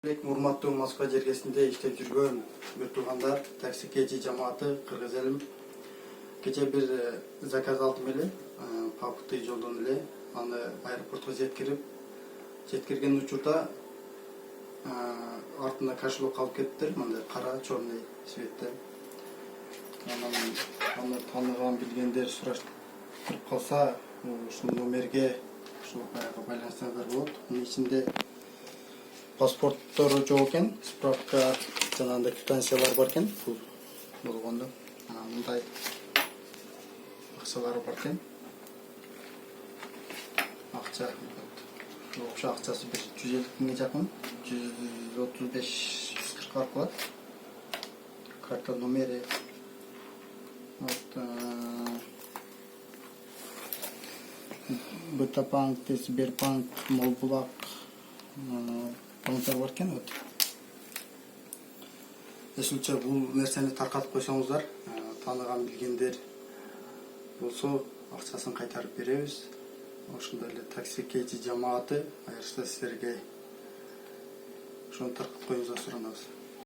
Урматтуу Москва жергесинде иштеп жүргөн туугандар, такси кечи жамааты, кыргыз элим. Кече бир заказ алдым эле, попуттуу жолдон эле аны аэропортко жеткирген учурда артында кошелек калып кетиптир, мындай кара черный цветте. Аны тааныган билгендер сураштырып калса, ушул номерге ушул баягы байланышсаңыздар болот. Мунун ичинде паспорттору жок экен, справка жанагындай квитанциялар бар экен, бул болгондо. Мындай акчалары бар экен. Акча окшо акчасы 150 миңге жакын, 135-140 аркылат. Карта номери Бытапанк, Сбербанк, Молбулак банктар бар экен. Эсилче бул нерсени таркатып койсоңуздар, тааныган билгендер болсо акчасын кайтарып беребиз. Ошондой эле такси кечи жамааты айрыкча силерге ошону таркатып коюңуздар суранабыз.